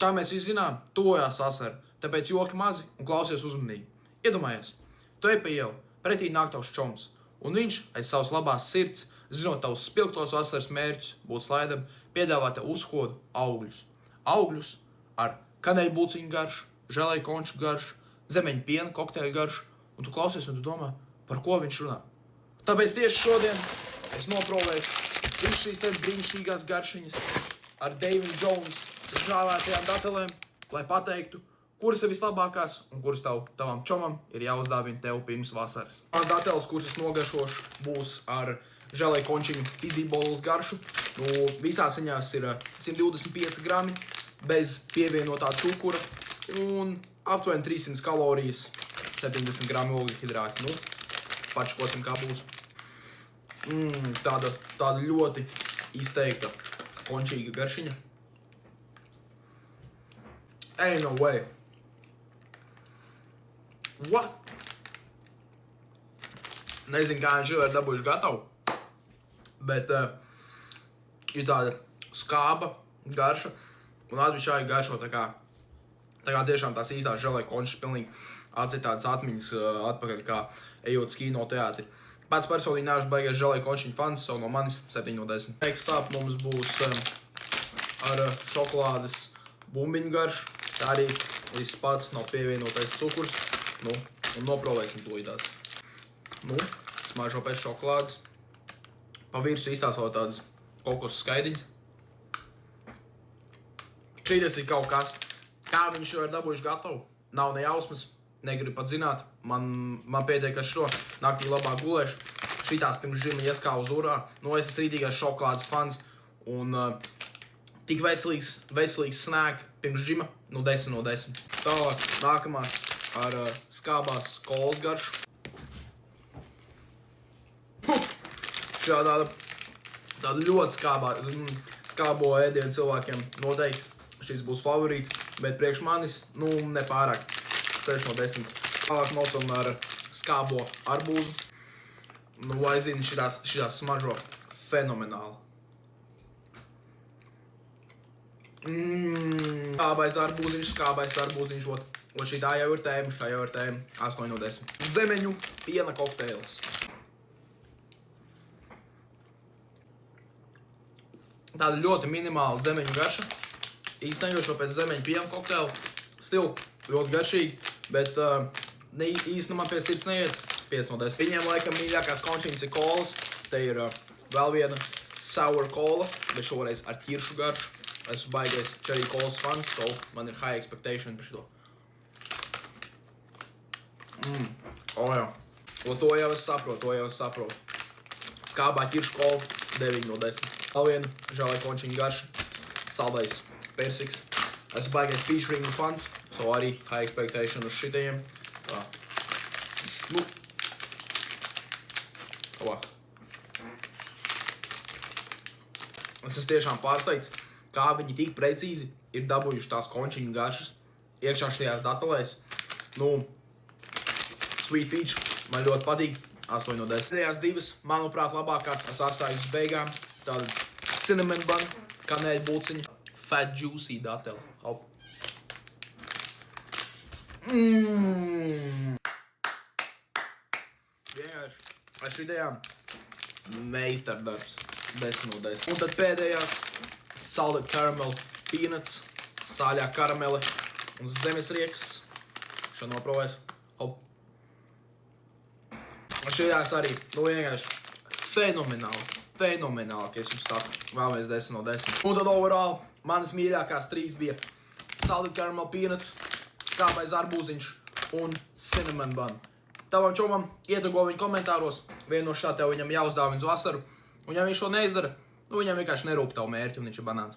Kā mēs visi zinām, tojās vasara, tāpēc joki mazi un klausies uzmanīgi. Iedomājies, tu ej pa ielu, pretī nāk tavs čoms, un viņš aiz savas labās sirds, zinot tavus spilgtos vasaras mērķus, būt slaidam, piedāvā tev uzkodu augļus. Augļus ar kaneļbūciņu garšu, želeju konču garšu, zemeņu piena kokteļu garšu, un tu klausies un tu domā, par ko viņš runā. Tāpēc tieši šodien es noprovēšu visu šīs tev brīnišķīgās garšiņas ar David Jones žāvētajām datelēm, lai pateiktu, kuras ir vislabākās un kuras tavam čomam ir jāuzdāvina tev pirms vasaras. Mans dateles, kuras es nogaršošu, būs ar želeju končiņu fizzībolas garšu. Visās viņās ir 125 grami bez pievienotā cukura un aptuveni 300 kalorijas, 70 grami ogļhidrāti. Pačkosim, kā būs. Tāda ļoti izteikta končīga garšiņa. Ain't no way. What? Nezinu, kā viņš jau ir dabūjuši gatavu, bet ir tāda skāba garša un atvišķāji garšo tā kā tiešām tās īstās želeju končas pilnīgi atcitātas atmiņas atpakaļ, kā ejot uz kino teātri. Pats personīgi neesmu baigais želeju končiņu fans, no manis 7 no 10. Next up mums būs ar šokolādes bumbiņu garšu. Tā arī viss pats nav pievienotais cukurs. Un noprovēsim tūlītās. Smaržo pēc šokolādes. Pa virsu izstās vēl tādas kokos skaidiņas. Šīties ir kaut kas. Kā viņš jau ir dabūjuši gatavu? Nav ne jausmas, negribu pat zināt. Man pietiek, ka šo naktī labāk gulēšu. Šitās pirms žima ieskā uz urā. Es esmu rītīgais šokolādes fans. Un tik veselīgs snēk pirms žima. 10 no 10. Tālāk nākamās ar skābās kolas garšu. Tāda ļoti skābo ēdienu cilvēkiem noteikti. Šis būs favorīts, bet priekš manis, nepārāk 6 no 10. Tālāk mocam ar skābo arbūzu. Aizinu, šitās smaržo fenomenāli. Skābais arbūziņš, ot šitā jau ir tēma, 8 no 10. Zemeņu piena kokteilis. Tāda ļoti minimāla zemeņu garša. Īstenējošo pēc zemeņu piena kokteila stilu ļoti garšīgi, bet īsti man pie sirds neiet 5 no 10. Viņiem laikam mīļākās končiņas ir kolas. Te ir vēl viena sour kola, bet šoreiz ar ķiršu garšu. Esmu baigais cherry kolas fans, so man ir high expectation par šito. Jā. To jau es saprotu. Skābā ķiršu kola 9 no 10. Vēl viena želeju končiņa garša, saldais persiks. Esmu baigais peach ringu fans, so arī high expectation uz šitajiem. Es esmu tiešām pārsteigts, kā viņi tik precīzi ir dabūjuši tās končiņu garšas iekšā šajās datelēs. Sweet peach man ļoti patīk, 8 no 10. Pēdējās divas, manuprāt, labākās es atstāju uz beigām. Tāda cinnamon bun, kanēļu būciņa, fat juicy datela. Hop. Vienkārši ar šitajām meistardarbs, 10 no 10. Un tad pēdējās salted caramel peanuts, sāļā karamele un zemesrieksts. Šo noprovēs. Hop. Un šajās arī, vienkārši fenomenāli, ka es jums saku. Vēlamies 10 no 10. Un tad overall, manas mīļākās 3 bija salted caramel peanuts, skābais arbūziņš un cinnamon bun. Tavam čomam iedago viņu komentāros, vienu no šā tev viņam jāuzdāvina uz vasaru. Un ja viņš šo neizdara, viņam vienkārši nerūp tavu mērķi un viņš ir banāns.